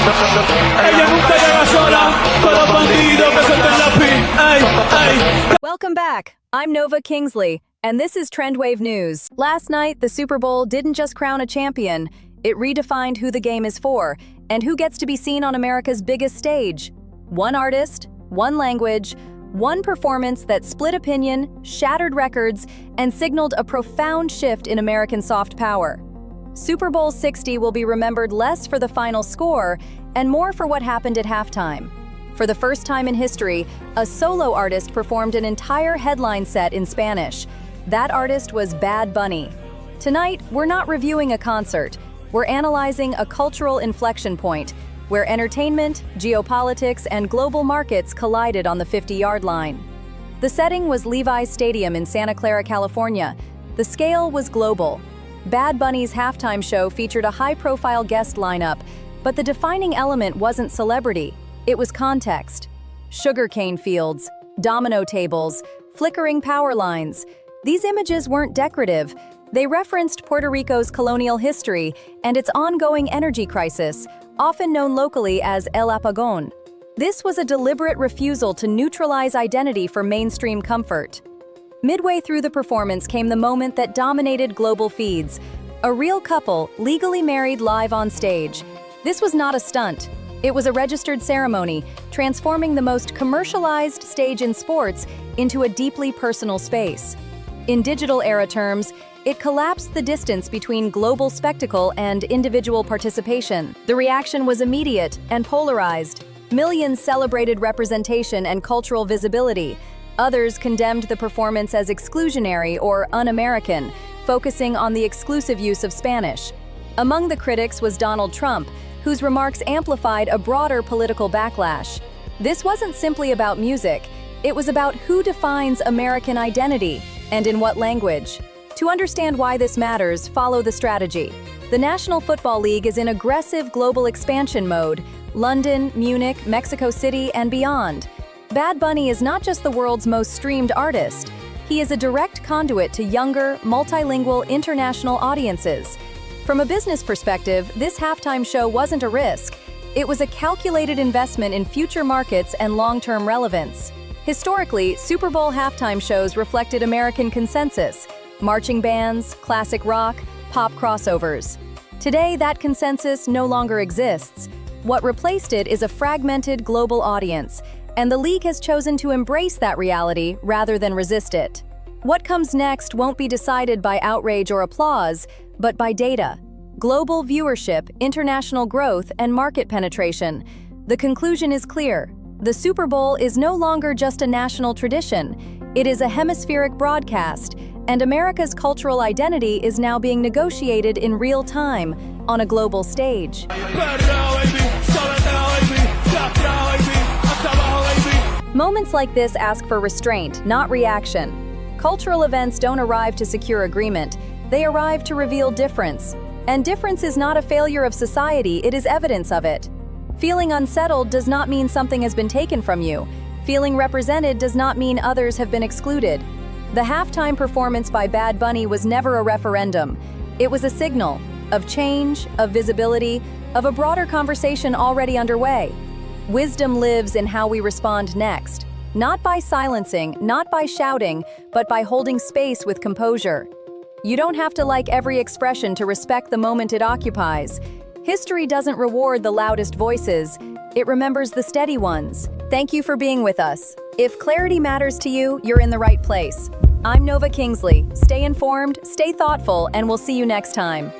Ella nunca llega sola, todos bandidos que suelten la pi. Ay, ay. Welcome back. I'm Nova Kingsley, and this is TrendWave News. Last night, the Super Bowl didn't just crown a champion, it redefined who the game is for and who gets to be seen on America's biggest stage. One artist, one language, one performance that split opinion, shattered records, and signaled a profound shift in American soft power. Super Bowl 60 will be remembered less for the final score and more for what happened at halftime. For the first time in history, a solo artist performed an entire headline set in Spanish. That artist was Bad Bunny. Tonight, we're not reviewing a concert. We're analyzing a cultural inflection point where entertainment, geopolitics, and global markets collided on the 50-yard line. The setting was Levi's Stadium in Santa Clara, California. The scale was global. Bad Bunny's halftime show featured a high-profile guest lineup, but the defining element wasn't celebrity, it was context. Sugarcane fields, domino tables, flickering power lines. These images weren't decorative. They referenced Puerto Rico's colonial history and its ongoing energy crisis, often known locally as El Apagón. This was a deliberate refusal to neutralize identity for mainstream comfort. Midway through the performance came the moment that dominated global feeds. A real couple, legally married live on stage. This was not a stunt. It was a registered ceremony, transforming the most commercialized stage in sports into a deeply personal space. In digital era terms, it collapsed the distance between global spectacle and individual participation. The reaction was immediate and polarized. Millions celebrated representation and cultural visibility. Others condemned the performance as exclusionary or un-American, focusing on the exclusive use of Spanish. Among the critics was Donald Trump, whose remarks amplified a broader political backlash. This wasn't simply about music, it was about who defines American identity and in what language. To understand why this matters, follow the strategy. The National Football League is in aggressive global expansion mode: London, Munich, Mexico City, and beyond. Bad Bunny is not just the world's most streamed artist. He is a direct conduit to younger, multilingual, international audiences. From a business perspective, this halftime show wasn't a risk. It was a calculated investment in future markets and long-term relevance. Historically, Super Bowl halftime shows reflected American consensus: marching bands, classic rock, pop crossovers. Today, that consensus no longer exists. What replaced it is a fragmented global audience, and the league has chosen to embrace that reality rather than resist it. What comes next won't be decided by outrage or applause, but by data. Global viewership, international growth, and market penetration. The conclusion is clear. The Super Bowl is no longer just a national tradition. It is a hemispheric broadcast, and America's cultural identity is now being negotiated in real time on a global stage. Moments like this ask for restraint, not reaction. Cultural events don't arrive to secure agreement, they arrive to reveal difference. And difference is not a failure of society, it is evidence of it. Feeling unsettled does not mean something has been taken from you. Feeling represented does not mean others have been excluded. The halftime performance by Bad Bunny was never a referendum. It was a signal of change, of visibility, of a broader conversation already underway. Wisdom lives in how we respond next, not by silencing, not by shouting, but by holding space with composure. You don't have to like every expression to respect the moment it occupies. History doesn't reward the loudest voices, it remembers the steady ones. Thank you for being with us. If clarity matters to you, you're in the right place. I'm Nova Kingsley. Stay informed, stay thoughtful, and we'll see you next time.